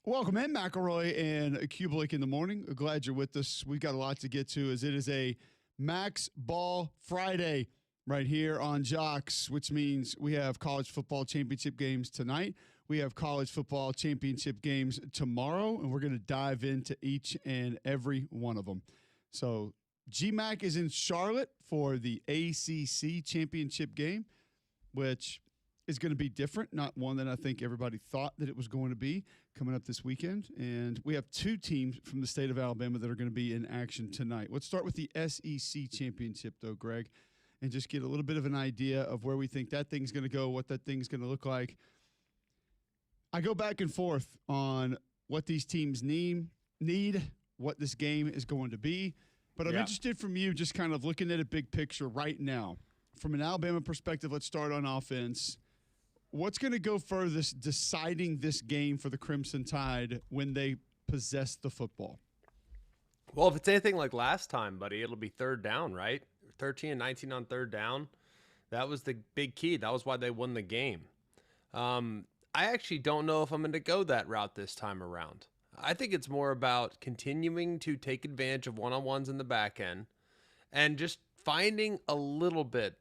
Welcome in, McElroy and Cubelic in the morning. Glad you're with us. We've got a lot to get to as it is a Max Ball Friday right here on Jocks, which means we have college football championship games tonight. We have college football championship games tomorrow, and we're going to dive into each and every one of them. So GMAC is in Charlotte for the ACC championship game, which is going to be different, not one that I think everybody thought that it was going to be coming up this weekend. And we have two teams from the state of Alabama that are going to be in action tonight. Let's start with the SEC championship, though, Greg, and just get a little bit of an idea of where we think that thing's going to go, what that thing's going to look like. I go back and forth on what these teams need, what this game is going to be. But I'm interested from you just kind of looking at a big picture right now. From an Alabama perspective, let's start on offense. What's going to go furthest deciding this game for the Crimson Tide when they possess the football? Well, if it's anything like last time, buddy, it'll be third down, right? 13 and 19 on third down. That was the big key. That was why they won the game. I actually don't know if I'm going to go that route this time around. I think it's more about continuing to take advantage of one-on-ones in the back end and just finding a little bit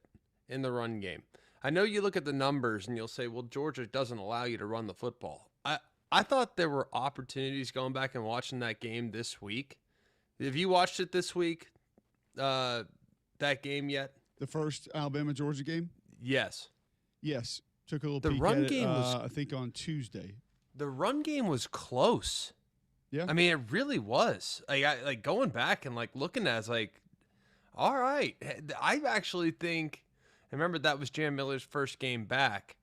in the run game. I know you look at the numbers and you'll say, well, Georgia doesn't allow you to run the football. I thought there were opportunities going back and watching that game this week. Have you watched it this week, that game yet? The first Alabama-Georgia game? Yes. Yes. Took a little The peek run at game it, was, I think, on Tuesday. The run game was close. Yeah. I mean, it really was. Like going back and like looking at it, it's like, all right. I actually think – remember, that was Jam Miller's first game back,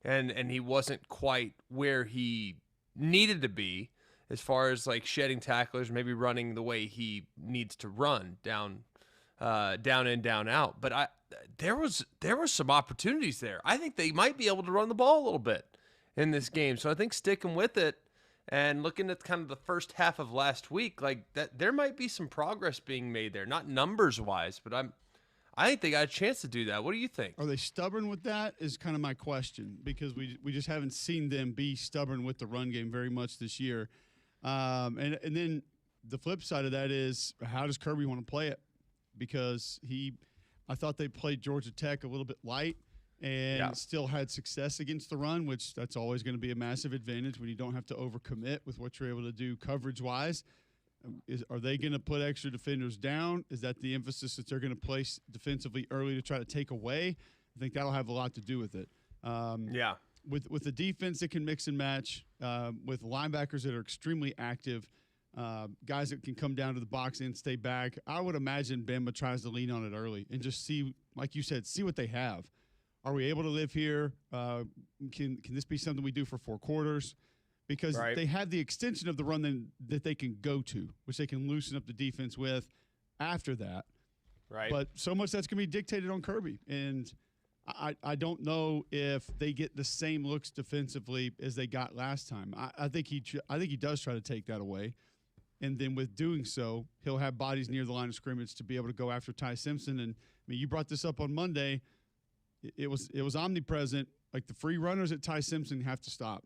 and he wasn't quite where he needed to be as far as like shedding tacklers, maybe running the way he needs to run down in, down out. But there were some opportunities there. I think they might be able to run the ball a little bit in this game. So I think sticking with it and looking at kind of the first half of last week, like that, there might be some progress being made there, not numbers wise, but I think they got a chance to do that. What do you think? Are they stubborn with that is kind of my question, because we just haven't seen them be stubborn with the run game very much this year. And then the flip side of that is, how does Kirby want to play it? Because I thought they played Georgia Tech a little bit light and still had success against the run, which that's always going to be a massive advantage when you don't have to overcommit with what you're able to do coverage-wise. Are they going to put extra defenders down? Is that the emphasis that they're going to place defensively early to try to take away? I think that'll have a lot to do with it. With the defense that can mix and match, with linebackers that are extremely active, guys that can come down to the box and stay back, I would imagine Bama tries to lean on it early and just see, like you said, see what they have. Are we able to live here? Can this be something we do for 4 quarters? Because they have the extension of the run that they can go to, which they can loosen up the defense with after that. Right. But so much that's going to be dictated on Kirby. And I don't know if they get the same looks defensively as they got last time. I think he does try to take that away. And then with doing so, he'll have bodies near the line of scrimmage to be able to go after Ty Simpson. And I mean, you brought this up on Monday. It was omnipresent. Like, the free runners at Ty Simpson have to stop.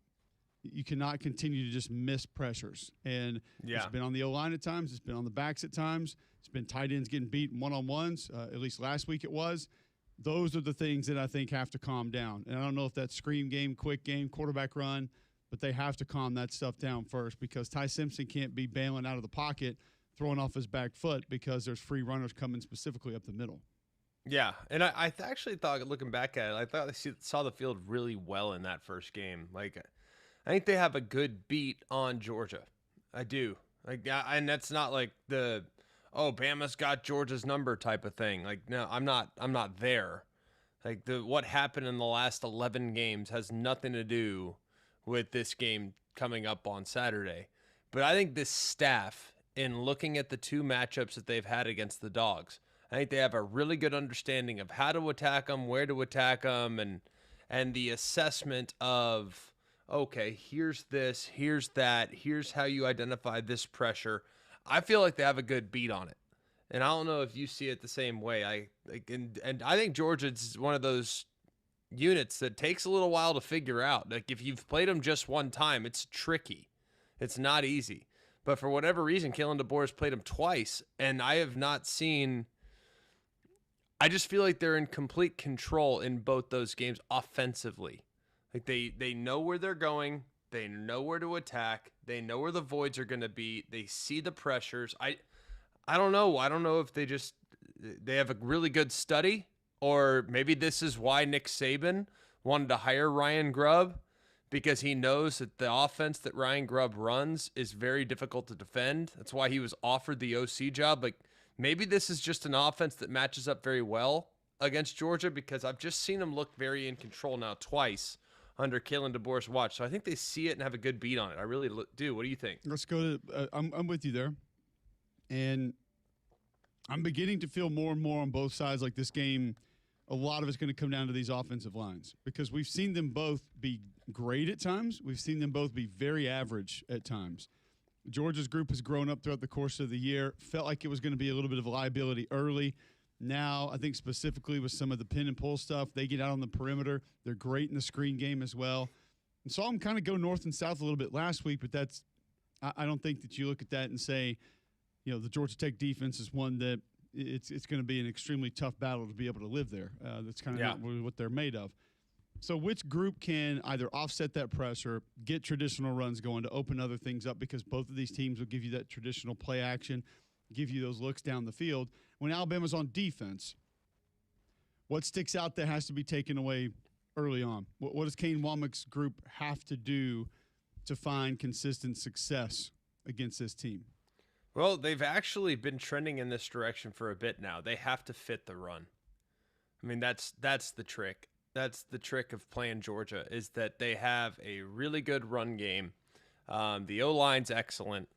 You cannot continue to just miss pressures. And it's been on the O-line at times. It's been on the backs at times. It's been tight ends getting beat one-on-ones. At least last week it was. Those are the things that I think have to calm down. And I don't know if that's screen game, quick game, quarterback run, but they have to calm that stuff down first, because Ty Simpson can't be bailing out of the pocket, throwing off his back foot because there's free runners coming specifically up the middle. Yeah, and I actually thought, looking back at it, I thought they saw the field really well in that first game. Like, I think they have a good beat on Georgia. I do. Like, and that's not like Bama's got Georgia's number type of thing. Like, no, I'm not there. Like, what happened in the last 11 games has nothing to do with this game coming up on Saturday. But I think this staff, in looking at the 2 matchups that they've had against the Dogs, I think they have a really good understanding of how to attack them, where to attack them, and the assessment of, okay, here's this, here's that, here's how you identify this pressure. I feel like they have a good beat on it. And I don't know if you see it the same way. And I think Georgia's one of those units that takes a little while to figure out. Like, if you've played them just one time, it's tricky. It's not easy. But for whatever reason, Kalen DeBoer has played him twice, and I have not seen – I just feel like they're in complete control in both those games offensively. Like they know where they're going. They know where to attack. They know where the voids are going to be. They see the pressures. I don't know. I don't know if they have a really good study, or maybe this is why Nick Saban wanted to hire Ryan Grubb, because he knows that the offense that Ryan Grubb runs is very difficult to defend. That's why he was offered the OC job. Like, maybe this is just an offense that matches up very well against Georgia, because I've just seen them look very in control now twice under Kalen DeBoer's watch. So I think they see it and have a good beat on it. I really do. What do you think? Let's go to I'm with you there. And I'm beginning to feel more and more on both sides like this game, a lot of it's going to come down to these offensive lines, because we've seen them both be great at times. We've seen them both be very average at times. Georgia's group has grown up throughout the course of the year. Felt like it was going to be a little bit of a liability early. Now, I think specifically with some of the pin and pull stuff, they get out on the perimeter. They're great in the screen game as well. And saw them kind of go north and south a little bit last week, but I don't think that you look at that and say, the Georgia Tech defense is one that it's going to be an extremely tough battle to be able to live there. That's kind of not really what they're made of. So which group can either offset that pressure, get traditional runs going to open other things up, because both of these teams will give you that traditional play action, give you those looks down the field. When Alabama's on defense, what sticks out that has to be taken away early on? What does Kane Womack's group have to do to find consistent success against this team? Well, they've actually been trending in this direction for a bit now. They have to fit the run. I mean, that's the trick. That's the trick of playing Georgia, is that they have a really good run game. The O-line's excellent,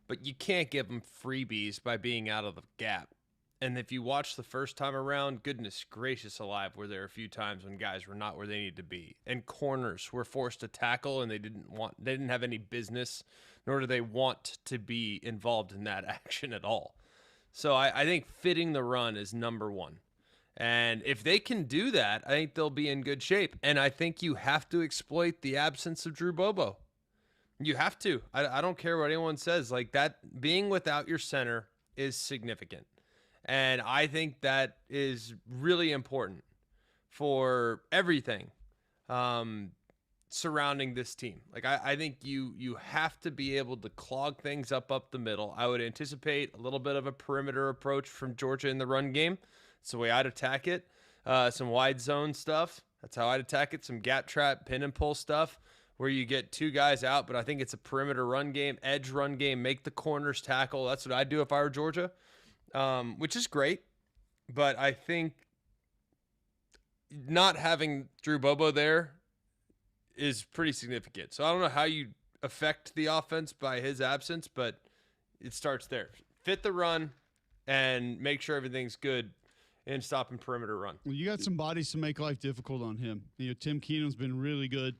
but you can't give them freebies by being out of the gap. And if you watch the first time around, goodness gracious alive, were there a few times when guys were not where they needed to be, and corners were forced to tackle, and they didn't have any business, nor do they want to be involved in that action at all. So I think fitting the run is number one. And if they can do that, I think they'll be in good shape. And I think you have to exploit the absence of Drew Bobo. You have to. I don't care what anyone says. Like, that, being without your center is significant. And I think that is really important for everything surrounding this team. Like, I think you have to be able to clog things up the middle. I would anticipate a little bit of a perimeter approach from Georgia in the run game. That's the way I'd attack it. Some wide zone stuff. That's how I'd attack it. Some gap trap, pin and pull stuff where you get two guys out, but I think it's a perimeter run game, edge run game, make the corners tackle. That's what I'd do if I were Georgia, which is great. But I think not having Drew Bobo there is pretty significant. So I don't know how you affect the offense by his absence, but it starts there. Fit the run and make sure everything's good and stopping perimeter run. Well, you got some bodies to make life difficult on him. Tim Keenum's been really good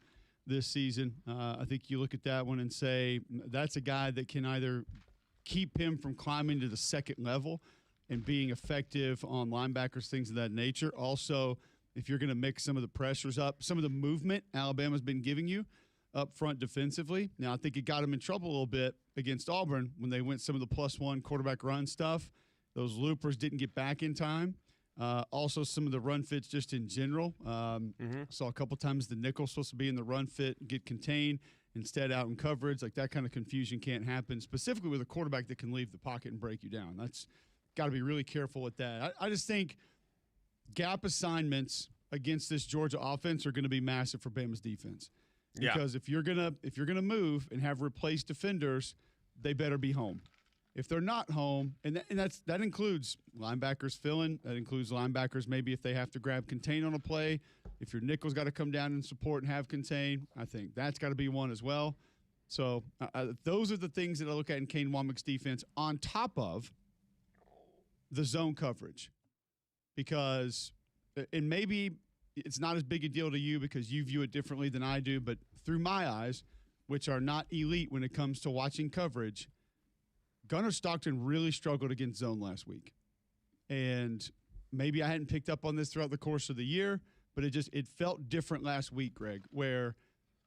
this season. I think you look at that one and say that's a guy that can either keep him from climbing to the second level and being effective on linebackers, things of that nature. Also, if you're going to mix some of the pressures up, some of the movement Alabama's been giving you up front defensively. Now, I think it got him in trouble a little bit against Auburn when they went some of the +1 quarterback run stuff. Those loopers didn't get back in time. Also, some of the run fits just in general. Saw a couple times the nickel supposed to be in the run fit, get contained, instead out in coverage. Like, that kind of confusion can't happen, specifically with a quarterback that can leave the pocket and break you down. That's got to be really careful with that. I just think gap assignments against this Georgia offense are going to be massive for Bama's defense. Because if you're gonna move and have replaced defenders, they better be home. If they're not home, and that includes linebackers filling, that includes linebackers maybe if they have to grab contain on a play. If your nickel's got to come down and support and have contain, I think that's got to be one as well. So those are the things that I look at in Kane Womack's defense on top of the zone coverage. Because, and maybe it's not as big a deal to you because you view it differently than I do, but through my eyes, which are not elite when it comes to watching coverage, Gunnar Stockton really struggled against zone last week. And maybe I hadn't picked up on this throughout the course of the year, but it felt different last week, Greg, where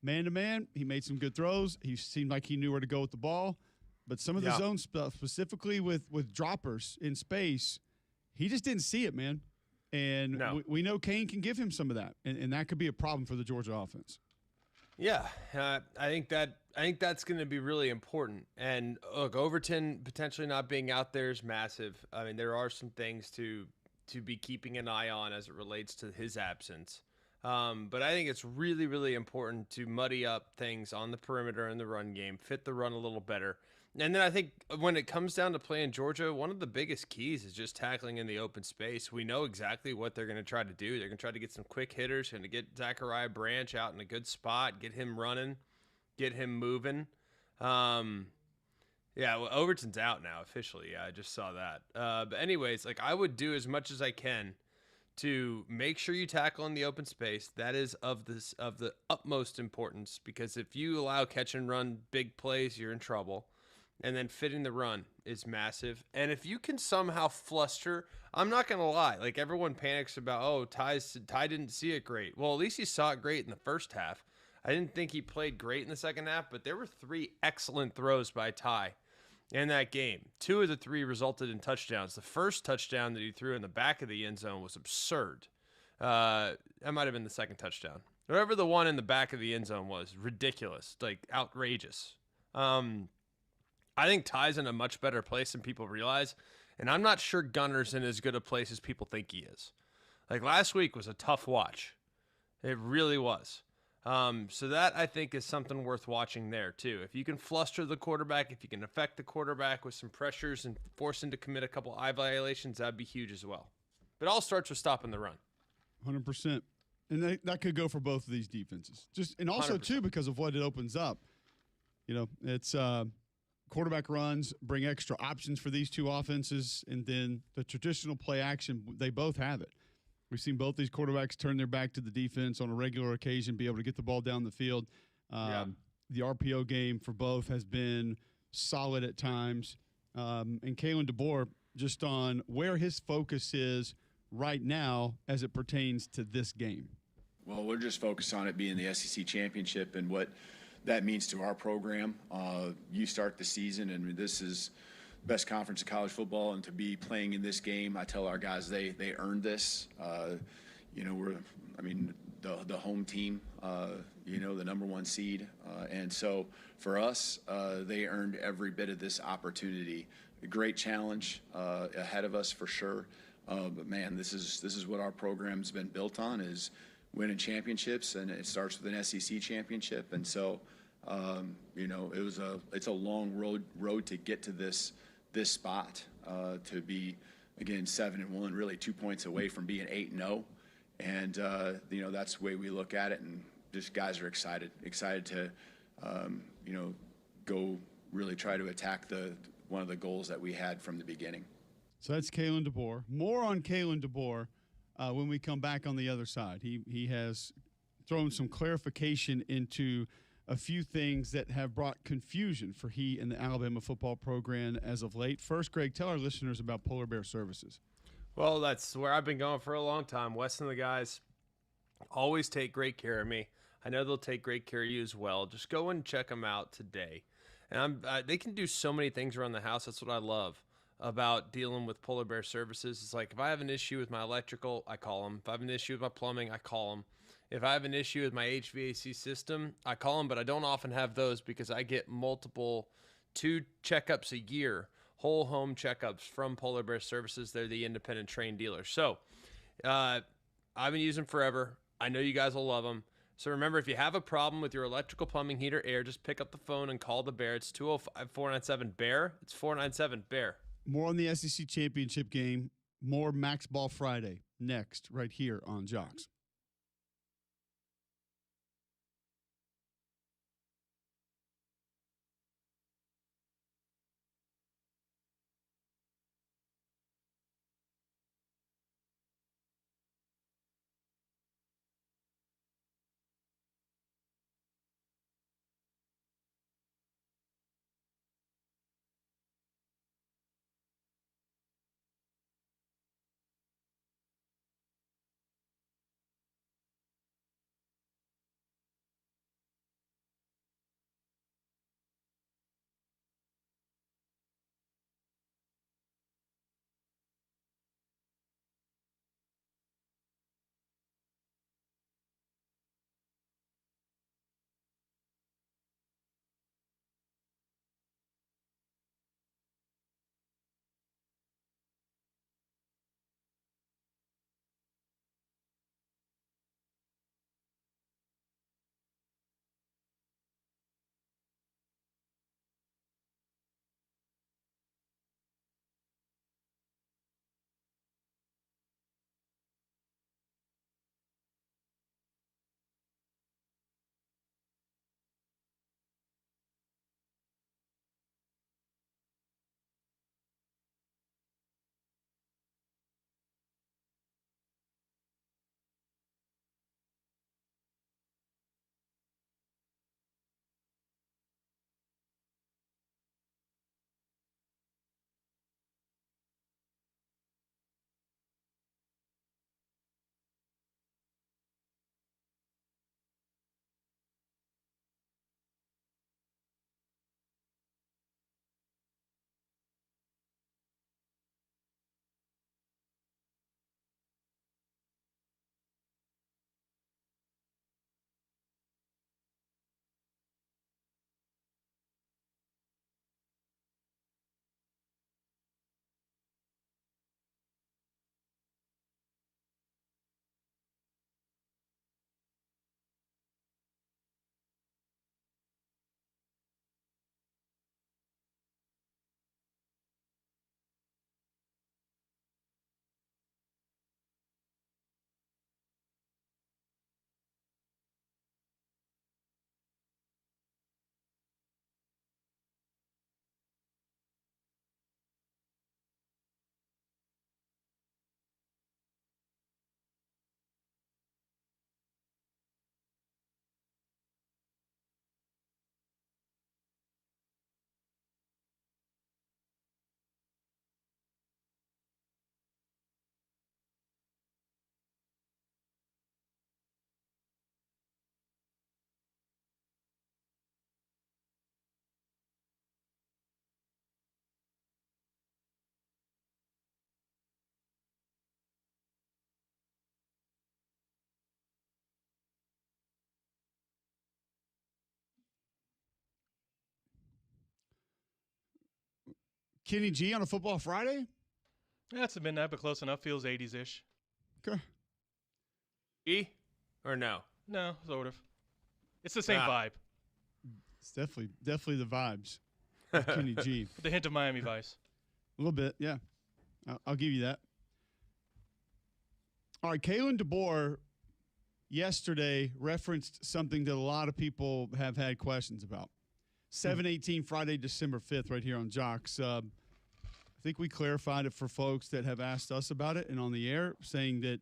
Man to man, he made some good throws. He seemed like he knew where to go with the ball. But some of the zone stuff, specifically with droppers in space, he just didn't see it, man. And we know Kane can give him some of that, and that could be a problem for the Georgia offense. Yeah, I think that's going to be really important. And look, Overton potentially not being out there is massive. I mean, there are some things to be keeping an eye on as it relates to his absence. But I think it's really, really important to muddy up things on the perimeter in the run game, fit the run a little better. And then I think when it comes down to playing Georgia, one of the biggest keys is just tackling in the open space. We know exactly what they're going to try to do. They're going to try to get some quick hitters, going to get Zachariah Branch out in a good spot, get him running, get him moving. Overton's out now officially. Yeah, I just saw that. But anyways, like I would do as much as I can to make sure you tackle in the open space. That is of the utmost importance, because if you allow catch and run big plays, you're in trouble. And then fitting the run is massive. And if you can somehow fluster, I'm not going to lie, like everyone panics about, Ty didn't see it great. Well, at least he saw it great in the first half. I didn't think he played great in the second half, but there were 3 excellent throws by Ty in that game. 2 of the 3 resulted in touchdowns. The first touchdown that he threw in the back of the end zone was absurd. That might have been the second touchdown. Whatever the one in the back of the end zone was, ridiculous, like outrageous. I think Ty's in a much better place than people realize, and I'm not sure Gunner's in as good a place as people think he is. Like last week was a tough watch. It really was. So that I think is something worth watching there too. If you can fluster the quarterback, if you can affect the quarterback with some pressures and force him to commit a couple eye violations, that'd be huge as well. But it all starts with stopping the run. 100%. And that could go for both of these defenses. And also 100%. Too, because of what it opens up. You know, it's quarterback runs bring extra options for these two offenses, and then the traditional play action, they both have it. We've seen both these quarterbacks turn their back to the defense on a regular occasion, be able to get the ball down the field. The RPO game for both has been solid at times. And Kalen DeBoer, just on where his focus is right now as it pertains to this game. Well, we're just focused on it being the SEC championship and what that means to our program. You start the season, and this is best conference of college football, and to be playing in this game, I tell our guys they earned this. The home team, the number 1 seed, and so for us, they earned every bit of this opportunity. A great challenge ahead of us for sure. But man, this is what our program's been built on, is winning championships, and it starts with an SEC championship. And so, it's a long road to get to this spot, to be again 7-1, really 2 points away from being 8-0, and that's the way we look at it. And just guys are excited to go really try to attack one of the goals that we had from the beginning. So that's Kalen DeBoer. More on Kalen DeBoer when we come back on the other side. He has thrown some clarification into a few things that have brought confusion for he and the Alabama football program as of late. First, Greg, tell our listeners about Polar Bear Services. Well, that's where I've been going for a long time. Wes and the guys always take great care of me. I know they'll take great care of you as well. Just go and check them out today. And they can do so many things around the house. That's what I love about dealing with Polar Bear Services. It's like if I have an issue with my electrical, I call them. If I have an issue with my plumbing, I call them. If I have an issue with my HVAC system, I call them, but I don't often have those because I get multiple 2 checkups a year, whole home checkups from Polar Bear Services. They're the independent trained dealer. So I've been using them forever. I know you guys will love them. So remember, if you have a problem with your electrical, plumbing, heater, air, just pick up the phone and call the Bear. It's 205-497-BEAR. It's 497-BEAR. More on the SEC championship game, more MAXX Ball Friday next right here on Jocks. Kenny G on a Football Friday? That's a midnight, but close enough. Feels 80s-ish. Okay. E or no? No, sort of. It's the same vibe. It's definitely the vibes of Kenny G. With a hint of Miami Vice. A little bit, yeah. I'll give you that. All right, Kalen DeBoer yesterday referenced something that a lot of people have had questions about. 7/18, Friday, December 5th, right here on Jocks. I think we clarified it for folks that have asked us about it and on the air, saying that,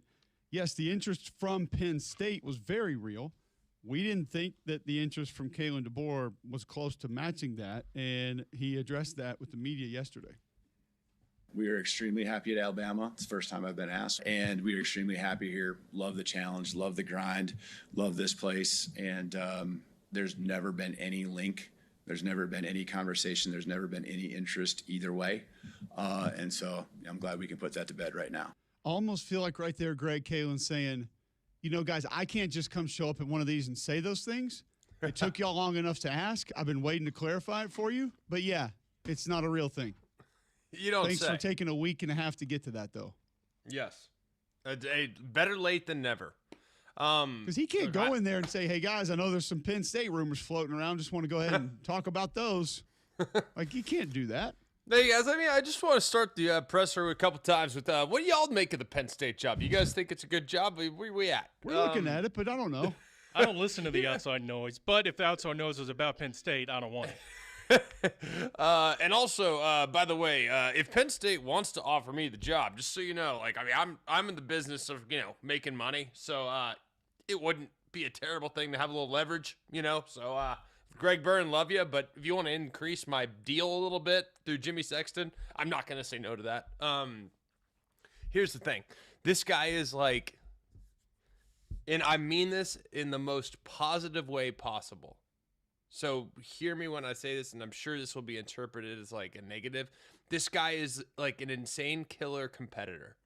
yes, the interest from Penn State was very real. We didn't think that the interest from Kalen DeBoer was close to matching that, and he addressed that with the media yesterday. We are extremely happy at Alabama. It's the first time I've been asked. And we are extremely happy here. Love the challenge, love the grind, love this place. And there's never been any link. There's never been any conversation. There's never been any interest either way. And so I'm glad we can put that to bed right now. I almost feel like right there, Greg Kalen saying, you know, guys, I can't just come show up at one of these and say those things. It took y'all long enough to ask. I've been waiting to clarify it for you. But, yeah, it's not a real thing. You don't Thanks say. for taking a week and a half to get to that, though. Yes. Better late than never. Because he can't go in there and say, hey, guys, I know there's some Penn State rumors floating around. Just want to go ahead and talk about those. Like, you can't do that. Hey, guys, I just want to start the presser a couple times with what do y'all make of the Penn State job? You guys think it's a good job? Where we at? We're looking at it, but I don't know. I don't listen to the outside noise, but if the outside noise is about Penn State, I don't want it. And also, by the way, if Penn State wants to offer me the job, just so you know, like, I mean, I'm in the business of, making money, so it wouldn't be a terrible thing to have a little leverage, so Greg Byrne, love you, but if you want to increase my deal a little bit through Jimmy Sexton, I'm not going to say no to that. Here's the thing. This guy is like, and I mean this in the most positive way possible. So hear me when I say this, and I'm sure this will be interpreted as like a negative. This guy is like an insane killer competitor,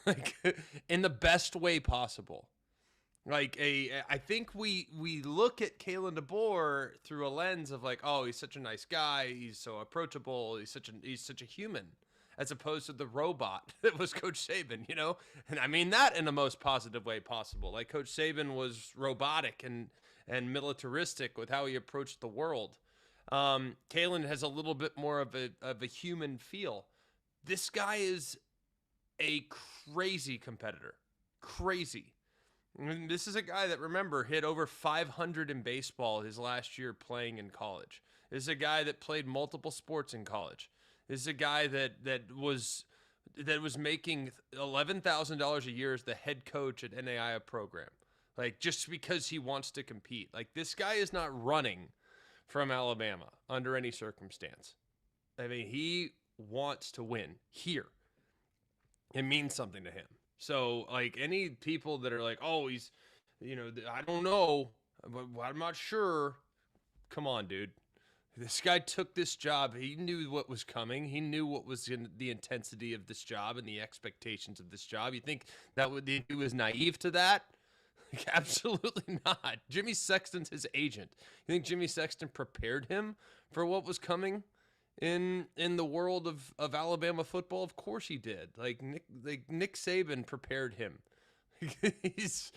like in the best way possible. Like I think we look at Kalen DeBoer through a lens of like, oh, he's such a nice guy, he's so approachable, he's such a human, as opposed to the robot that was Coach Saban, And I mean that in the most positive way possible. Like Coach Saban was robotic and militaristic with how he approached the world. Kalen has a little bit more of a human feel. This guy is a crazy competitor. Crazy. I mean, this is a guy that, remember, hit over 500 in baseball his last year playing in college. This is a guy that played multiple sports in college. This is a guy that was making $11,000 a year as the head coach at NAIA program. Like, just because he wants to compete. Like, this guy is not running from Alabama under any circumstance. I mean, he wants to win here. It means something to him. So, like, any people that are like, oh, he's, I don't know, but I'm not sure. Come on, dude. This guy took this job. He knew what was coming. He knew what was in the intensity of this job and the expectations of this job. You think that he was naive to that? Like, absolutely not. Jimmy Sexton's his agent. You think Jimmy Sexton prepared him for what was coming in the world of Alabama football? Of course he did. Like Nick Saban prepared him. He's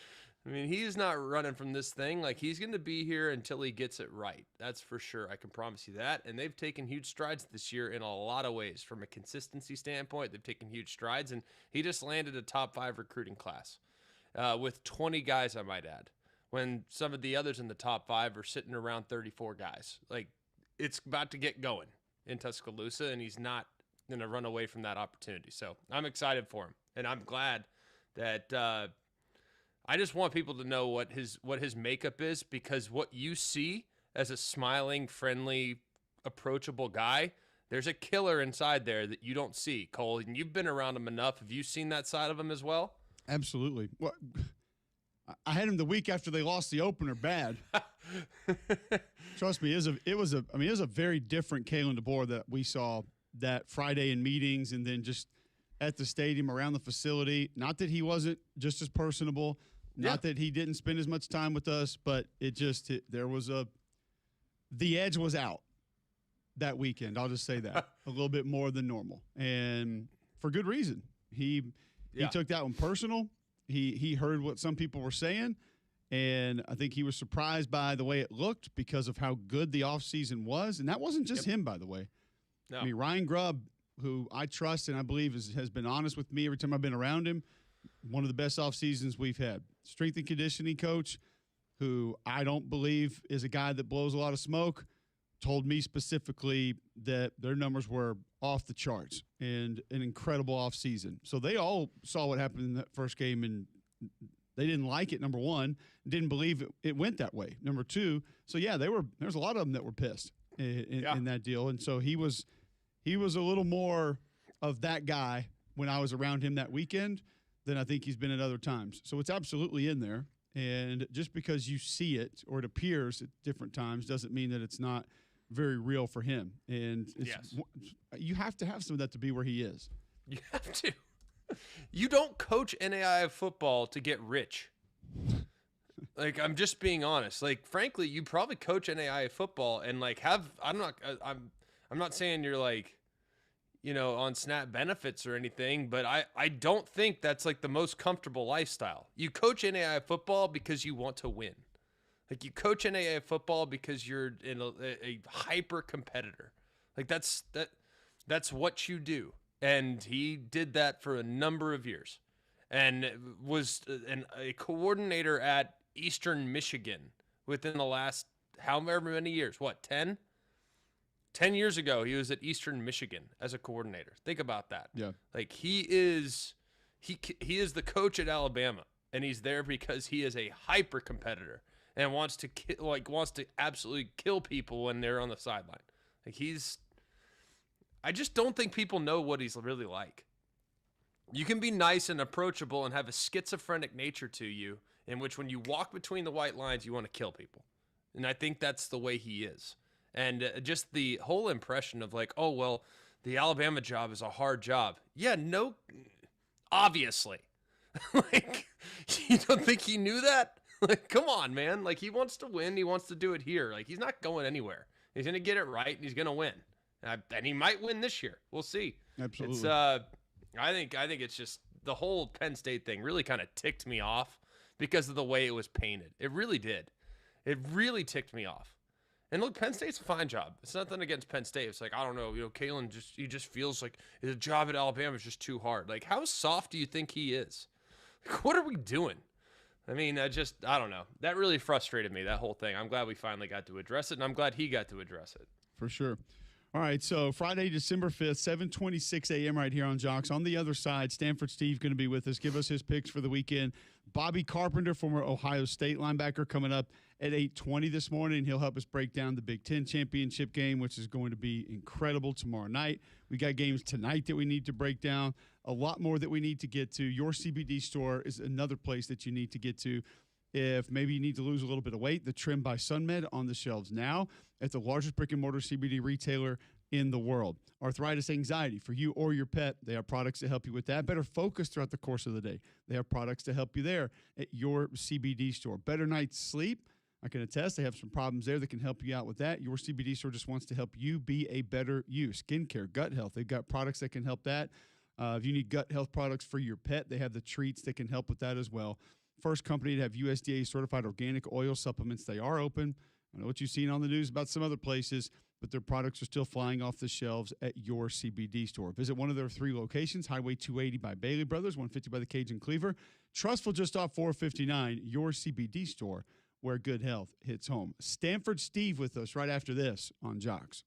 not running from this thing. Like, he's going to be here until he gets it right. That's for sure. I can promise you that. And they've taken huge strides this year in a lot of ways. From a consistency standpoint, they've taken huge strides. And he just landed a top 5 recruiting class with 20 guys, I might add, when some of the others in the top 5 are sitting around 34 guys. Like, it's about to get going in Tuscaloosa, and he's not going to run away from that opportunity. So I'm excited for him, and I'm glad that I just want people to know what his makeup is, because what you see as a smiling, friendly, approachable guy, there's a killer inside there that you don't see, Cole, and you've been around him enough. Have you seen that side of him as well? Absolutely. Well, I had him the week after they lost the opener bad. Trust me, it was a very different Kalen DeBoer that we saw that Friday in meetings and then just at the stadium, around the facility. Not that he wasn't just as personable, not that he didn't spend as much time with us, but the edge was out. that weekend. I'll just say that a little bit more than normal, and for good reason. He took that one personal. He heard what some people were saying, and I think he was surprised by the way it looked because of how good the offseason was. And that wasn't just him, by the way. No. I mean, Ryan Grubb, who I trust and I believe has been honest with me every time I've been around him, one of the best off seasons we've had. Strength and conditioning coach, who I don't believe is a guy that blows a lot of smoke, told me specifically that their numbers were off the charts and an incredible offseason. So they all saw what happened in that first game, and they didn't like it, number one, didn't believe it went that way, number two. So, yeah, there's a lot of them that were pissed in that deal. And so he was a little more of that guy when I was around him that weekend than I think he's been at other times. So it's absolutely in there. And just because you see it or it appears at different times doesn't mean that it's not very real for him. And you have to have some of that to be where he is. You have to. You don't coach NAIA football to get rich. Like, I'm just being honest. Like, frankly, you probably coach NAIA football and like I'm not saying you're like, you know, on SNAP benefits or anything, but I don't think that's like the most comfortable lifestyle. You coach NAIA football because you want to win. Like, you coach NAIA football because you're in a hyper competitor. Like, that's what you do. And he did that for a number of years and was a coordinator at Eastern Michigan within the last however many years. What, 10? 10 years ago, he was at Eastern Michigan as a coordinator. Think about that. Yeah. Like, he is the coach at Alabama, and he's there because he is a hyper competitor and wants to absolutely kill people when they're on the sideline. Like, I just don't think people know what he's really like. You can be nice and approachable and have a schizophrenic nature to you, in which when you walk between the white lines, you want to kill people. And I think that's the way he is. And just the whole impression of like, oh, well, the Alabama job is a hard job. Yeah, no, obviously. Like, you don't think he knew that? Like, come on, man. Like, he wants to win. He wants to do it here. Like, he's not going anywhere. He's going to get it right, and he's going to win. And he might win this year. We'll see. Absolutely. It's, I think it's just the whole Penn State thing really kind of ticked me off because of the way it was painted. It really did. It really ticked me off. And look, Penn State's a fine job. It's nothing against Penn State. It's like, I don't know, Kalen just feels like the job at Alabama is just too hard. Like, how soft do you think he is? Like, what are we doing? I mean, I don't know. That really frustrated me, that whole thing. I'm glad we finally got to address it, and I'm glad he got to address it. For sure. All right, so Friday, December 5th, 7:26 a.m. right here on Jocks. On the other side, Stanford Steve going to be with us, give us his picks for the weekend. Bobby Carpenter, former Ohio State linebacker, coming up at 8:20 this morning. He'll help us break down the Big Ten championship game, which is going to be incredible tomorrow night. We got games tonight that we need to break down, a lot more that we need to get to. Your CBD store is another place that you need to get to. If maybe you need to lose a little bit of weight, the Trim by SunMed on the shelves now at the largest brick-and-mortar CBD retailer in the world. Arthritis, anxiety for you or your pet, they have products to help you with that. Better focus throughout the course of the day. They have products to help you there at your CBD store. Better night's sleep, I can attest. They have some problems there that can help you out with that. Your CBD store just wants to help you be a better you. Skincare, gut health, they've got products that can help that. If you need gut health products for your pet, they have the treats that can help with that as well. First company to have USDA certified organic oil supplements. They are open. I know what you've seen on the news about some other places, but their products are still flying off the shelves at your CBD store. Visit one of their 3 locations, Highway 280 by Bailey Brothers, 150 by the Cajun Cleaver, Trustful just off 459, your CBD store where good health hits home. Stanford Steve with us right after this on Jocks.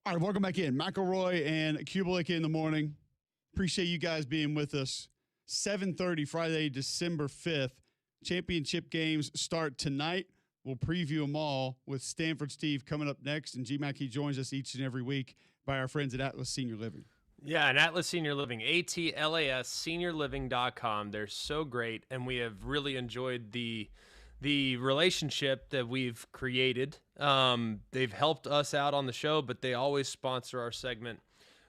All right, welcome back in. McElroy and Cubelic in the morning. Appreciate you guys being with us. 7:30 Friday, December 5th. Championship games start tonight. We'll preview them all with Stanford Steve coming up next. And G-Mac, he joins us each and every week by our friends at Atlas Senior Living. Yeah, and Atlas Senior Living, ATLAS, seniorliving.com. They're so great, and we have really enjoyed the relationship that we've created. They've helped us out on the show, but they always sponsor our segment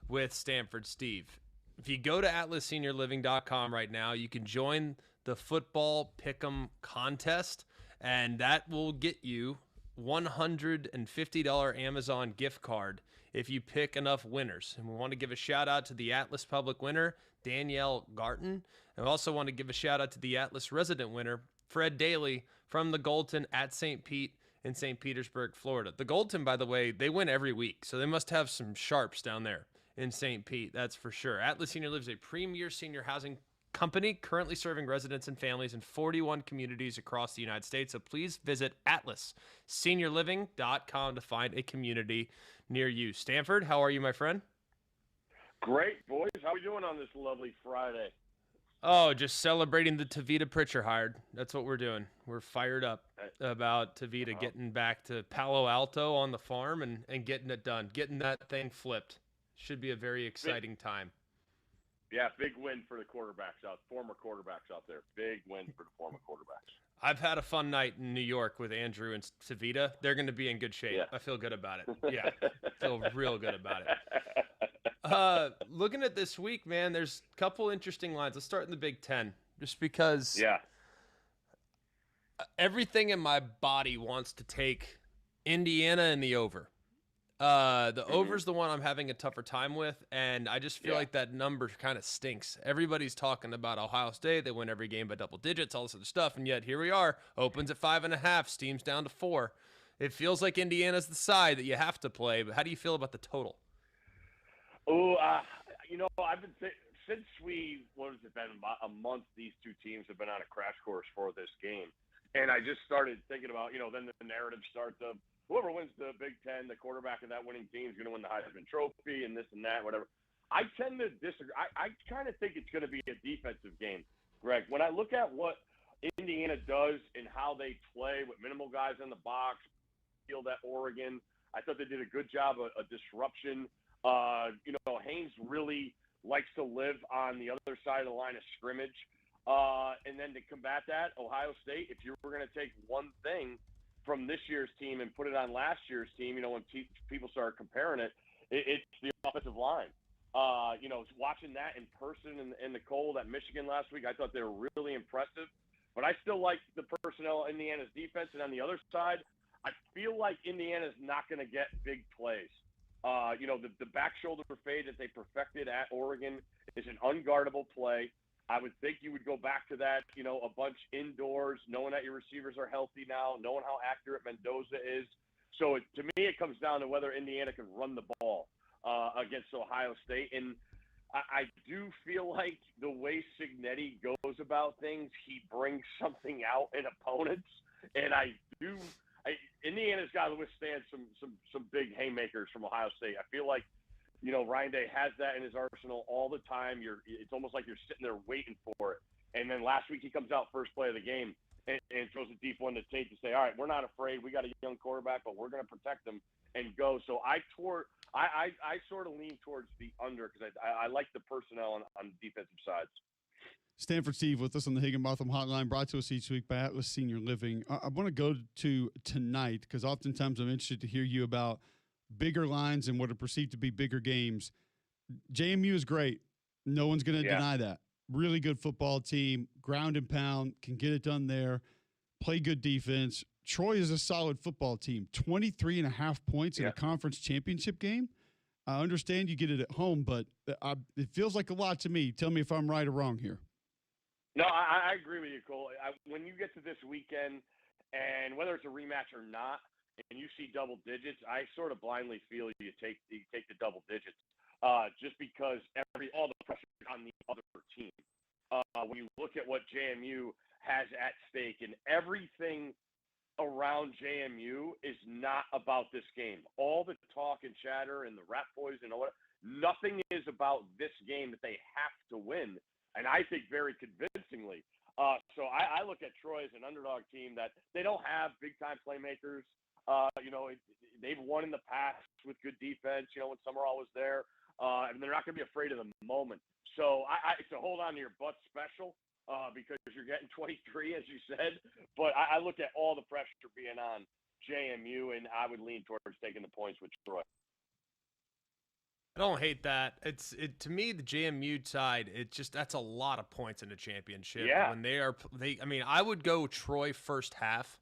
with Stanford Steve. If you go to atlasseniorliving.com right now, you can join the football pick'em contest, and that will get you $150 Amazon gift card if you pick enough winners. And we want to give a shout out to the Atlas Public winner, Danielle Garton. And we also want to give a shout out to the Atlas resident winner, Fred Daly from the Goldton at St. Pete in St. Petersburg, Florida. The Goldton, by the way, they win every week, so they must have some sharps down there in St. Pete, that's for sure. Atlas Senior Lives, a premier senior housing company currently serving residents and families in 41 communities across the United States. So please visit atlasseniorliving.com to find a community near you. Stanford, how are you, my friend? Great, boys. How are we doing on this lovely Friday? Oh, just celebrating the Tavita Pritchard hired. That's what we're doing. We're fired up about Tavita getting back to Palo Alto on the farm and getting it done, getting that thing flipped. Should be a very exciting time. Yeah, big win for the former quarterbacks out there. Big win for the former quarterbacks. I've had a fun night in New York with Andrew and Tavita. They're going to be in good shape. Yeah. I feel good about it. Yeah, feel real good about it. Looking at this week, man, there's a couple interesting lines. Let's start in the Big Ten, just because everything in my body wants to take Indiana and the over. The over's the one I'm having a tougher time with, and I just feel like that number kind of stinks. Everybody's talking about Ohio State. They win every game by double digits, all this other stuff, and yet here we are. Opens at 5.5, steams down to 4. It feels like Indiana's the side that you have to play, but how do you feel about the total? Oh, I've been since what has it been, about a month, these two teams have been on a crash course for this game. And I just started thinking about, then the narrative starts of, whoever wins the Big Ten, the quarterback of that winning team is going to win the Heisman Trophy and this and that, whatever. I tend to disagree. I kind of think it's going to be a defensive game, Greg. When I look at what Indiana does and how they play with minimal guys in the box, field at Oregon, I thought they did a good job of disruption. Haynes really likes to live on the other side of the line of scrimmage. And then to combat that, Ohio State, if you were going to take one thing from this year's team and put it on last year's team, when people started comparing it's the offensive line. Watching that in person in the cold at Michigan last week, I thought they were really impressive. But I still like the personnel in Indiana's defense. And on the other side, I feel like Indiana's not going to get big plays. The back shoulder fade that they perfected at Oregon is an unguardable play. I would think you would go back to that, a bunch indoors, knowing that your receivers are healthy now, knowing how accurate Mendoza is. So to me, it comes down to whether Indiana can run the ball against Ohio State. And I do feel like the way Cignetti goes about things, he brings something out in opponents. And Indiana's got to withstand some big haymakers from Ohio State. I feel like, Ryan Day has that in his arsenal all the time. It's almost like you're sitting there waiting for it. And then last week he comes out first play of the game and throws a deep one to Tate to say, all right, we're not afraid. We got a young quarterback, but we're going to protect him and go. So I sort of lean towards the under because I like the personnel on the defensive sides. Stanford Steve with us on the Higginbotham Hotline, brought to us each week by Atlas Senior Living. I want to go to tonight because oftentimes I'm interested to hear you about bigger lines and what are perceived to be bigger games. JMU is great. No one's going to deny that. Really good football team, ground and pound, can get it done there, play good defense. Troy is a solid football team, 23.5 points in a conference championship game. I understand you get it at home, but it feels like a lot to me. Tell me if I'm right or wrong here. No, I agree with you, Cole. When you get to this weekend, and whether it's a rematch or not, and you see double digits, I sort of blindly feel you take the double digits, just because all the pressure is on the other team. When you look at what JMU has at stake and everything around JMU is not about this game. All the talk and chatter and the rat boys and all that, nothing is about this game that they have to win, and I think very convincingly. So I look at Troy as an underdog team that they don't have big-time playmakers. They've won in the past with good defense, when Summerall was there, and they're not going to be afraid of the moment. So it's a hold on to your butt special. Because you're getting 23, as you said. But I look at all the pressure being on JMU, and I would lean towards taking the points with Troy. I don't hate that. To me, the JMU side, that's a lot of points in a championship. Yeah. When I would go Troy first half.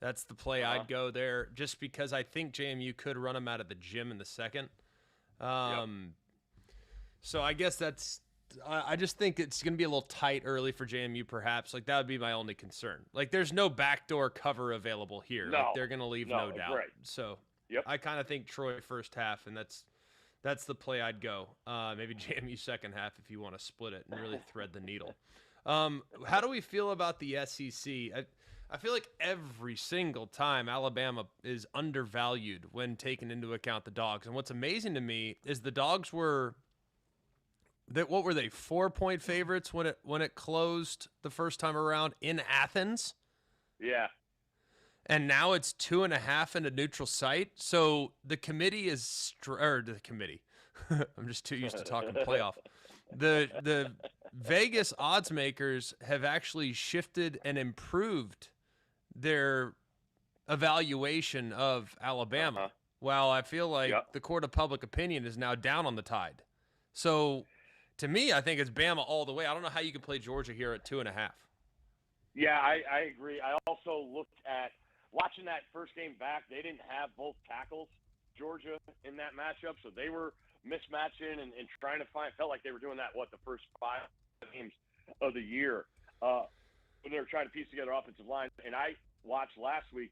That's the play I'd go there, just because I think JMU could run them out of the gym in the second. So I guess I just think it's going to be a little tight early for JMU, perhaps. Like, that would be my only concern. Like, there's no backdoor cover available here. No. Like, they're going to leave no doubt. Right. So Yep. I kind of think Troy first half, and that's the play I'd go. Maybe JMU second half if you want to split it and really thread the needle. How do we feel about the SEC? I feel like every single time Alabama is undervalued when taking into account the Dogs. And what's amazing to me is the Dogs were – what were they, 4-point favorites when it closed the first time around in Athens? Yeah. And now it's 2.5 in a neutral site. So the committee is the committee. I'm just too used to talking playoff. The Vegas odds makers have actually shifted and improved their evaluation of Alabama. While I feel like the court of public opinion is now down on the Tide. So to me, I think it's Bama all the way. I don't know how you can play Georgia here at 2.5. Yeah, I agree. I also looked at watching that first game back. They didn't have both tackles, Georgia, in that matchup, so they were mismatching and trying to felt like they were doing that the first 5 games of the year when they were trying to piece together offensive line. And I watched last week.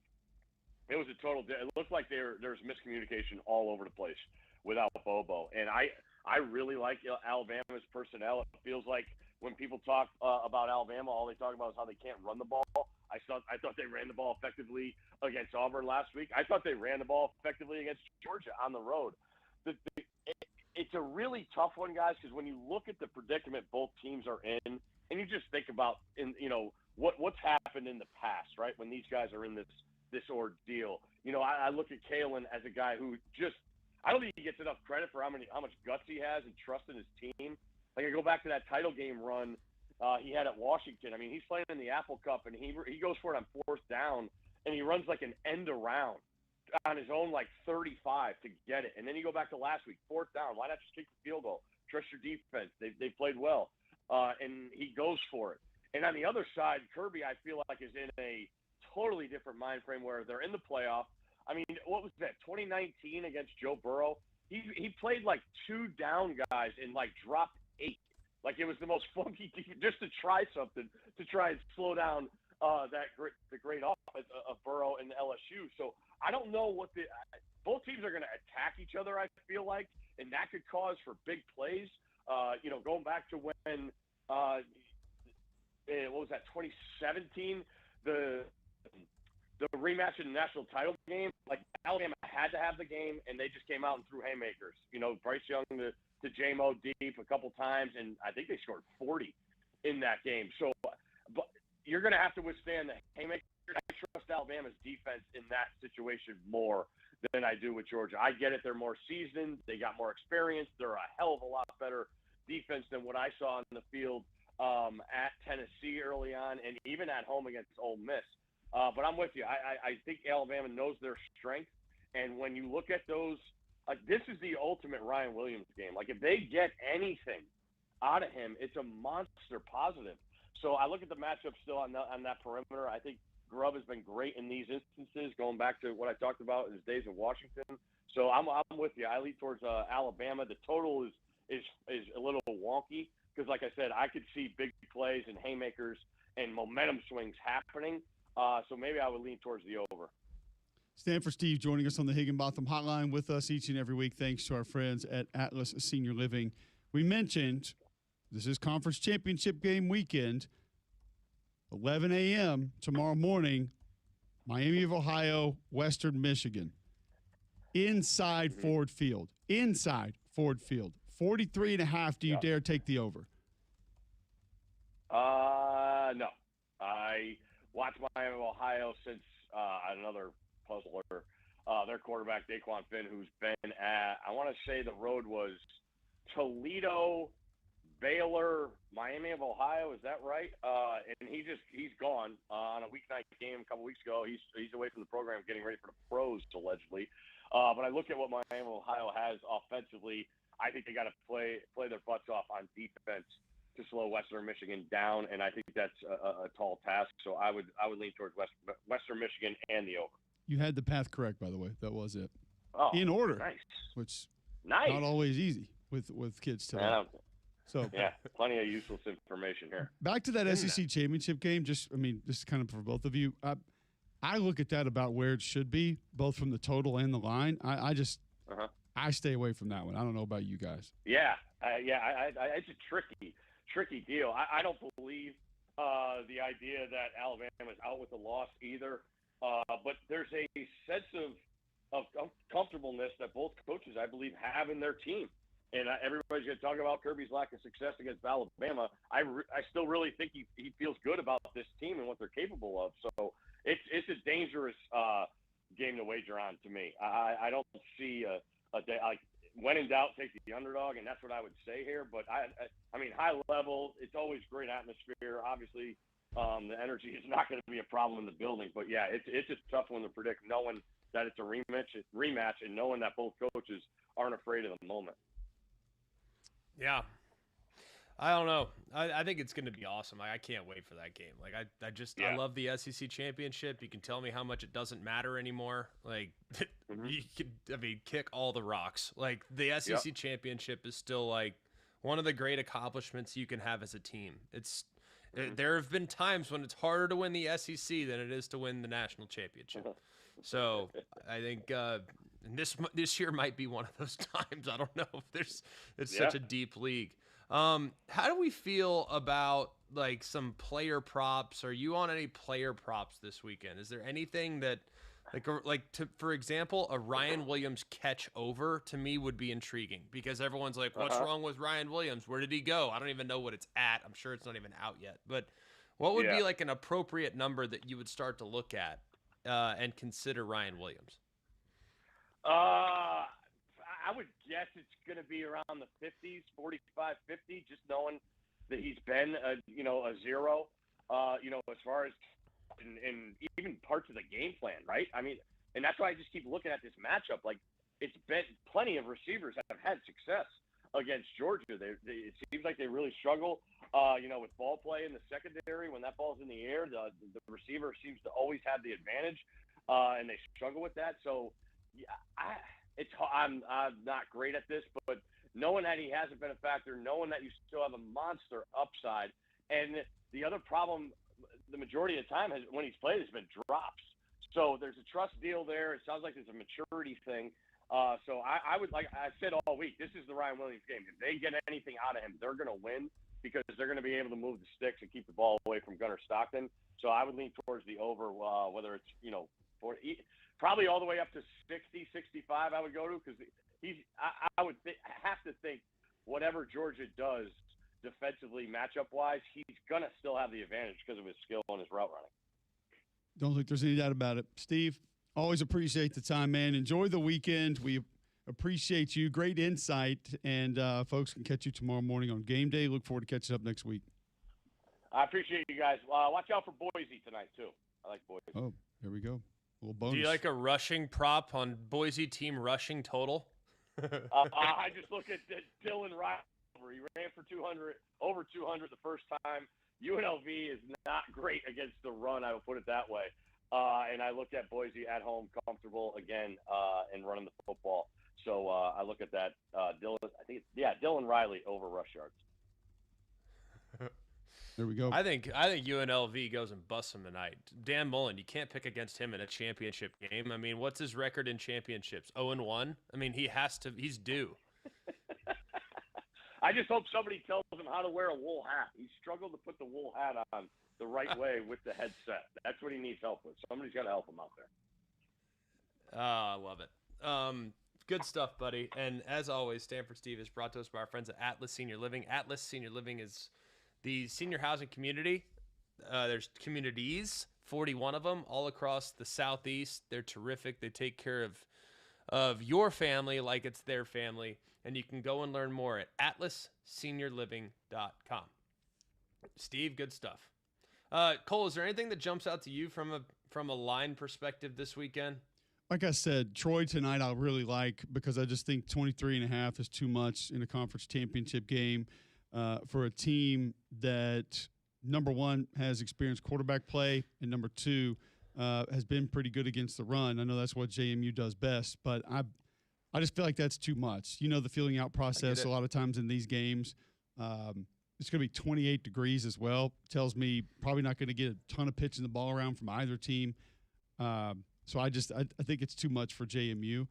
It was a total. It looked like there was miscommunication all over the place without Bobo, and I really like Alabama's personnel. It feels like when people talk about Alabama, all they talk about is how they can't run the ball. I thought they ran the ball effectively against Auburn last week. I thought they ran the ball effectively against Georgia on the road. It's a really tough one, guys, because when you look at the predicament both teams are in, and you just think about what's happened in the past, right? When these guys are in this ordeal, I look at Kalen as a guy who I don't think he gets enough credit for how much guts he has and trust in his team. Like, I go back to that title game run he had at Washington. I mean, he's playing in the Apple Cup, and he goes for it on 4th down, and he runs like an end around on his own, 35 to get it. And then you go back to last week, 4th down. Why not just kick the field goal? Trust your defense. They played well, and he goes for it. And on the other side, Kirby, I feel like, is in a totally different mind frame where they're in the playoff. I mean, what was that, 2019 against Joe Burrow? He played 2 down guys and dropped 8. Like, it was the most funky just to try something to try and slow down the great offense of Burrow and LSU. So I don't know what both teams are going to attack each other, I feel like, and that could cause for big plays. Going back to when what was that, 2017, the rematch in the national title game, Alabama had to have the game, and they just came out and threw haymakers. Bryce Young to J-Mo deep a couple times, and I think they scored 40 in that game. So, but you're going to have to withstand the haymakers. I trust Alabama's defense in that situation more than I do with Georgia. I get it. They're more seasoned. They got more experience. They're a hell of a lot better defense than what I saw in the field at Tennessee early on, and even at home against Ole Miss. But I'm with you. I think Alabama knows their strength. And when you look at those, this is the ultimate Ryan Williams game. If they get anything out of him, it's a monster positive. So I look at the matchup still on that perimeter. I think Grubb has been great in these instances, going back to what I talked about in his days in Washington. So I'm with you. I lean towards Alabama. The total is a little wonky because, like I said, I could see big plays and haymakers and momentum swings happening. So maybe I would lean towards the over. Stanford Steve joining us on the Higginbotham Hotline with us each and every week, thanks to our friends at Atlas Senior Living. We mentioned this is Conference Championship game weekend, 11 a.m. tomorrow morning. Miami of Ohio, Western Michigan. Inside Ford Field. Inside Ford Field. 43.5. Do you dare take the over? No. I watched Miami of Ohio since another puzzler. Their quarterback, Daquan Finn, who's been at, I want to say the road was Toledo, Baylor, Miami of Ohio. Is that right? And he's gone on a weeknight game a couple weeks ago. He's away from the program getting ready for the pros, allegedly. But I look at what Miami of Ohio has offensively. I think they got to play their butts off on defense to slow Western Michigan down, and I think that's a tall task. So I would lean towards Western Michigan and the over. You had the path correct, by the way. That was it. Oh, in order. Nice. Which nice. Not always easy with kids today. So yeah, plenty of useless information here. Back to that SEC championship game. This is kind of for both of you. I look at that about where it should be, both from the total and the line. I stay away from that one. I don't know about you guys. Yeah, it's a tricky deal. I don't believe the idea that Alabama is out with a loss either. But there's a sense of comfortableness that both coaches, I believe, have in their team. And everybody's going to talk about Kirby's lack of success against Alabama. I still really think he feels good about this team and what they're capable of. So it's a dangerous game to wager on to me. I don't see a day like when in doubt, take the underdog, and that's what I would say here. But I mean, high level, it's always great atmosphere. Obviously, the energy is not going to be a problem in the building. But yeah, it's a tough one to predict, knowing that it's a rematch, and knowing that both coaches aren't afraid of the moment. Yeah. I don't know. I think it's going to be awesome. I can't wait for that game. I love the SEC championship. You can tell me how much it doesn't matter anymore. You could, kick all the rocks. The SEC championship is still one of the great accomplishments you can have as a team. There have been times when it's harder to win the SEC than it is to win the national championship. So I think this year might be one of those times. I don't know if it's such a deep league. How do we feel about some player props? Are you on any player props this weekend? Is there anything that for example, a Ryan Williams catch over to me would be intriguing, because everyone's like, what's wrong with Ryan Williams? Where did he go? I don't even know what it's at. I'm sure it's not even out yet, but what would be an appropriate number that you would start to look at and consider Ryan Williams? I would guess it's going to be around the 50s, 45, 50, just knowing that he's been a zero, as far as in even parts of the game plan, right? I mean, and that's why I just keep looking at this matchup. It's been plenty of receivers that have had success against Georgia. It seems like they really struggle, with ball play in the secondary. When that ball's in the air, the receiver seems to always have the advantage, and they struggle with that. So, yeah, I'm not great at this, but knowing that he hasn't been a factor, knowing that you still have a monster upside, and the other problem, the majority of the time when he's played has been drops. So there's a trust deal there. It sounds like there's a maturity thing. So I would, like I said all week, this is the Ryan Williams game. If they get anything out of him, they're going to win, because they're going to be able to move the sticks and keep the ball away from Gunnar Stockton. So I would lean towards the over, whether it's, probably all the way up to 60, 65 I would go to, because I would have to think whatever Georgia does defensively, matchup-wise, he's going to still have the advantage because of his skill and his route running. Don't think there's any doubt about it. Steve, always appreciate the time, man. Enjoy the weekend. We appreciate you. Great insight. And folks can catch you tomorrow morning on game day. Look forward to catching up next week. I appreciate you guys. Watch out for Boise tonight, too. I like Boise. Oh, there we go. A little bonus. Do you like a rushing prop on Boise team rushing total? I just look at Dylan Riley. He ran for over 200 the first time. UNLV is not great against the run, I will put it that way. And I looked at Boise at home, comfortable again, and running the football. So I look at that. Dylan Riley over rush yards. There we go. I think UNLV goes and busts him tonight. Dan Mullen, you can't pick against him in a championship game. I mean, what's his record in championships? 0-1. I mean, he's due. I just hope somebody tells him how to wear a wool hat. He struggled to put the wool hat on the right way with the headset. That's what he needs help with. Somebody's got to help him out there. I love it. Good stuff, buddy. And as always, Stanford Steve is brought to us by our friends at Atlas Senior Living. Atlas Senior Living is the senior housing community. There's communities, 41 of them, all across the Southeast. They're terrific. They take care of your family like it's their family. And you can go and learn more at atlasseniorliving.com. Steve, good stuff. Cole, is there anything that jumps out to you from a line perspective this weekend? Like I said, Troy tonight I really like because I just think 23.5 is too much in a conference championship game for a team that, number one, has experienced quarterback play, and number two, has been pretty good against the run. I know that's what JMU does best, but I just feel like that's too much. You know, the feeling out process a lot of times in these games. It's going to be 28 degrees as well. Tells me probably not going to get a ton of pitching the ball around from either team. So I think it's too much for JMU.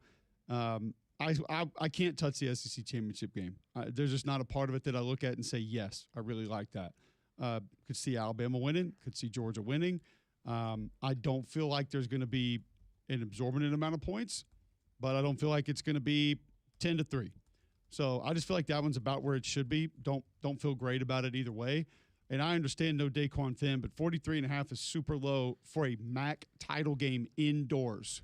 I can't touch the SEC championship game. There's just not a part of it that I look at and say, yes, I really like that. Could see Alabama winning. Could see Georgia winning. I don't feel like there's going to be an exorbitant amount of points, but I don't feel like it's going to be 10-3. So I just feel like that one's about where it should be. Don't feel great about it either way. And I understand no Daquan Finn, but 43.5 is super low for a MAC title game indoors.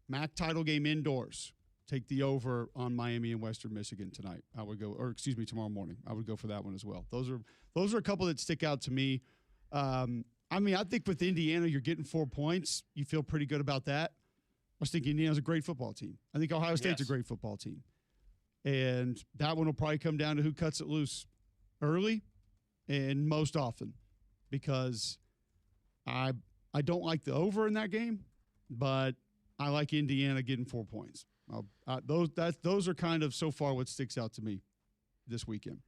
MAC title game indoors. Take the over on Miami and Western Michigan tonight. I would go, or excuse me, tomorrow morning. I would go for that one as well. Those are a couple that stick out to me. I mean, I think with Indiana, you're getting 4 points. You feel pretty good about that. I just think Indiana's a great football team. I think Ohio State's a great football team. And that one will probably come down to who cuts it loose early and most often, because I don't like the over in that game, but I like Indiana getting 4 points. Those are kind of so far what sticks out to me this weekend.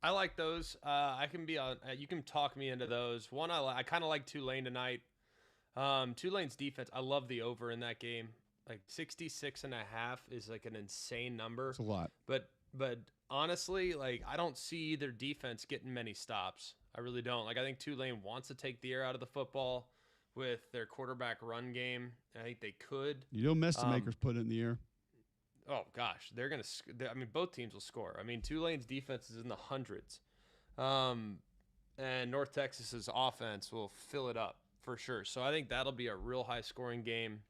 I like those. I can be on. You can talk me into those. One, I kind of like Tulane tonight. Tulane's defense. I love the over in that game. Like 66.5 is like an insane number. It's a lot. But honestly, like I don't see either defense getting many stops. I really don't. Like I think Tulane wants to take the air out of the football with their quarterback run game. I think they could. You know, Makers put it in the air. Oh gosh, they're gonna. I mean, both teams will score. I mean, Tulane's defense is in the hundreds, and North Texas's offense will fill it up for sure. So I think that'll be a real high scoring game.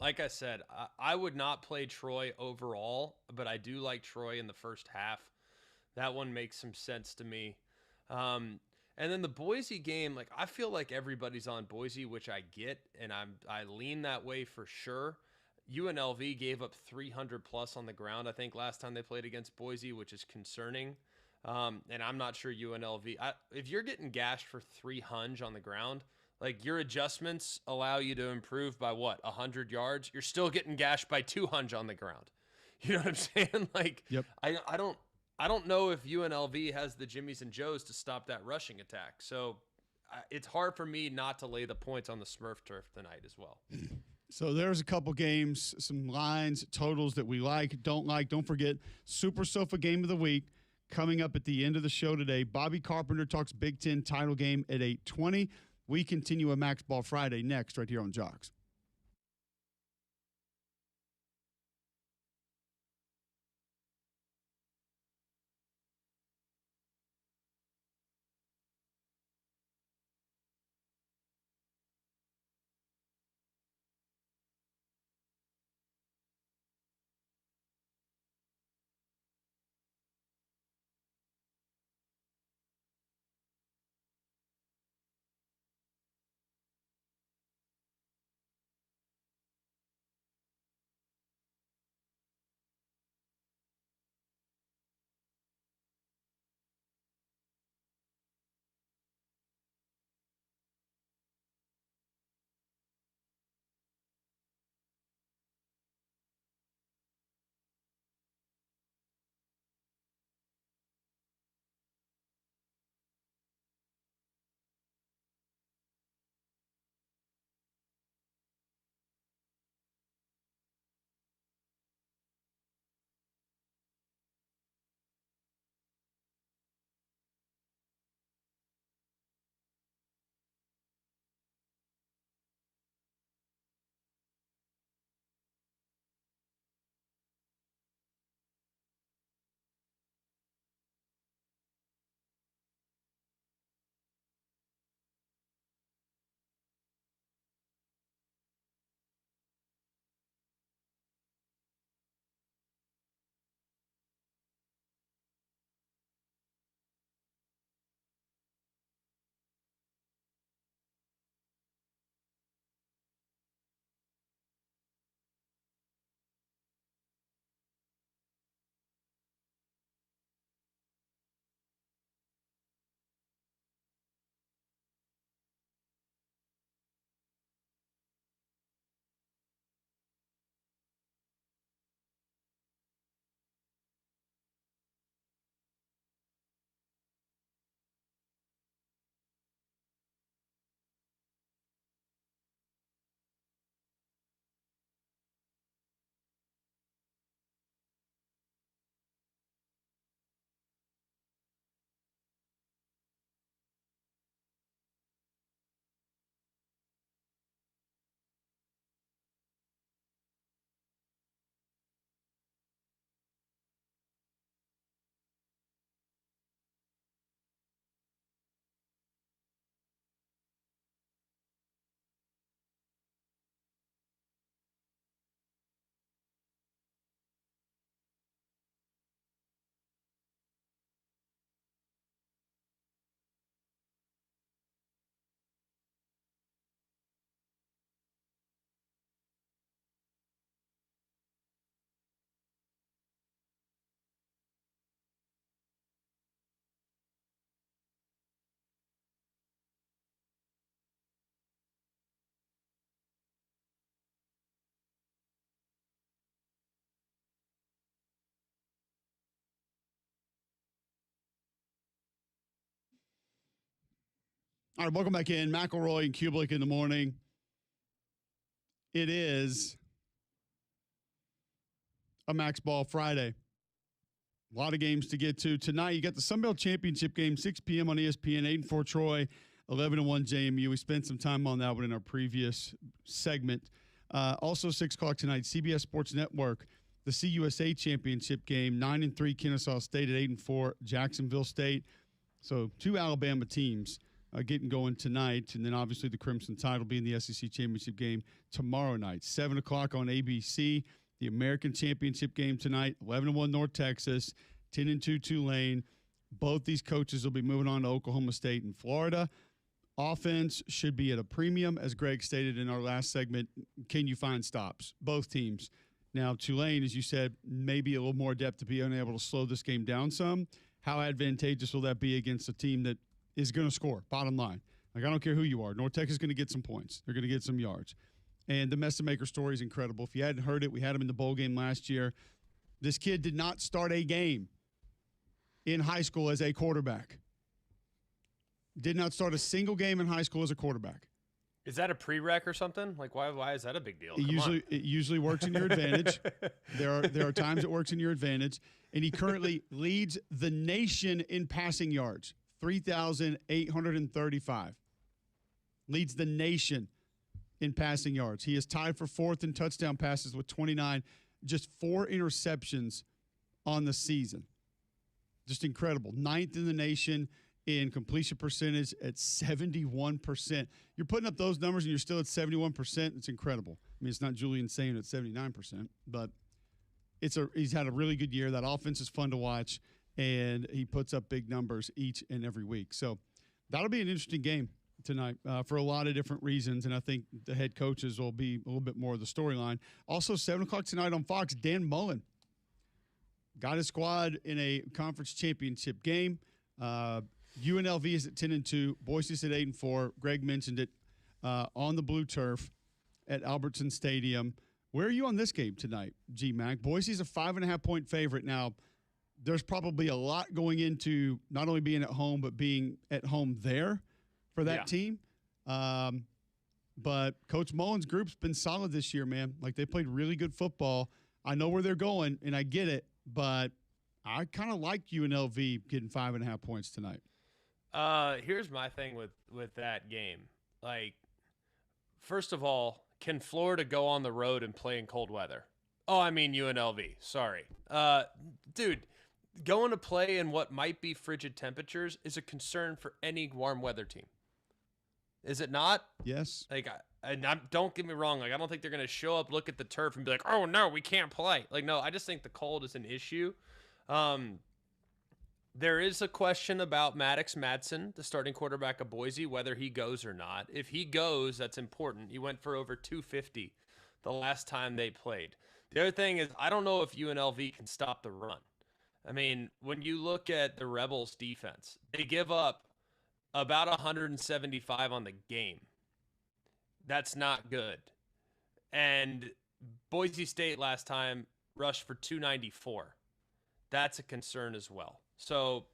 Like I said, I would not play Troy overall, but I do like Troy in the first half. That one makes some sense to me. And then the Boise game, like I feel like everybody's on Boise, which I get, and I lean that way for sure. UNLV gave up 300 plus on the ground, I think, last time they played against Boise, which is concerning. And I'm not sure UNLV. If you're getting gashed for 300 on the ground, like your adjustments allow you to improve by what, 100 yards? You're still getting gashed by 200 on the ground. You know what I'm saying? Like, yep. I don't know if UNLV has the Jimmies and Joes to stop that rushing attack. So it's hard for me not to lay the points on the Smurf turf tonight as well. So there's a couple games, some lines, totals that we like, don't like. Don't forget, Super Sofa Game of the Week coming up at the end of the show today. Bobby Carpenter talks Big Ten title game at 8:20. We continue a Max Ball Friday next right here on Jocks. All right, welcome back in. McElroy and Cubelic in the morning. It is a Max Ball Friday. A lot of games to get to. Tonight, you got the Sun Belt Championship game, 6 p.m. on ESPN, 8-4 Troy, 11-1 JMU. We spent some time on that one in our previous segment. Also, 6 o'clock tonight, CBS Sports Network, the CUSA Championship game, 9-3 Kennesaw State at 8-4 Jacksonville State. So 2 Alabama teams getting going tonight. And then obviously the Crimson Tide will be in the SEC Championship game tomorrow night. 7 o'clock on ABC, the American Championship game tonight, 11-1 North Texas, 10-2 Tulane. Both these coaches will be moving on to Oklahoma State and Florida. Offense should be at a premium, as Greg stated in our last segment. Can you find stops? Both teams. Now, Tulane, as you said, maybe a little more adept to be unable to slow this game down some. How advantageous will that be against a team that is going to score, bottom line? Like, I don't care who you are. North Texas is going to get some points. They're going to get some yards. And the Messamaker story is incredible. If you hadn't heard it, we had him in the bowl game last year. This kid did not start a game in high school as a quarterback. Did not start a single game in high school as a quarterback. Is that a prereq or something? Like, why is that a big deal? It usually works in your advantage. There are times it works in your advantage. And he currently leads the nation in passing yards, 3,835. Leads the nation in passing yards. He is tied for 4th in touchdown passes with 29, just 4 interceptions on the season. Just incredible. 9th in the nation in completion percentage at 71%. You're putting up those numbers and you're still at 71%. It's incredible. I mean, it's not Julian Sain at 79%, but he's had a really good year. That offense is fun to watch, and he puts up big numbers each and every week. So that'll be an interesting game tonight for a lot of different reasons, and I think the head coaches will be a little bit more of the storyline. Also, 7 o'clock tonight on Fox, Dan Mullen got his squad in a conference championship game. UNLV is at 10-2. Boise's at 8-4. Greg mentioned it on the blue turf at Albertson Stadium. Where are you on this game tonight, G-Mac? Boise's a 5.5-point favorite. Now, there's probably a lot going into not only being at home, but being at home there for that team. But Coach Mullen's group's been solid this year, man. Like, they played really good football. I know where they're going, and I get it, but I kind of like UNLV getting 5.5 points tonight. Here's my thing with that game. Like, first of all, can Florida go on the road and play in cold weather? Oh, I mean UNLV. Sorry. Dude, going to play in what might be frigid temperatures is a concern for any warm weather team. Is it not? Yes. Like, don't get me wrong. Like, I don't think they're going to show up, look at the turf, and be like, oh, no, we can't play. Like, no, I just think the cold is an issue. There is a question about Maddox Madsen, the starting quarterback of Boise, whether he goes or not. If he goes, that's important. He went for over 250 the last time they played. The other thing is, I don't know if UNLV can stop the run. I mean, when you look at the Rebels' defense, they give up about 175 on the game. That's not good. And Boise State last time rushed for 294. That's a concern as well. So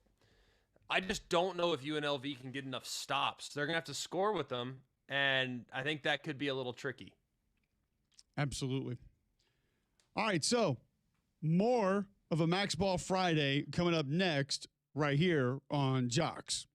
I just don't know if UNLV can get enough stops. They're going to have to score with them, and I think that could be a little tricky. Absolutely. All right, so more of a Max Ball Friday coming up next right here on Jocks.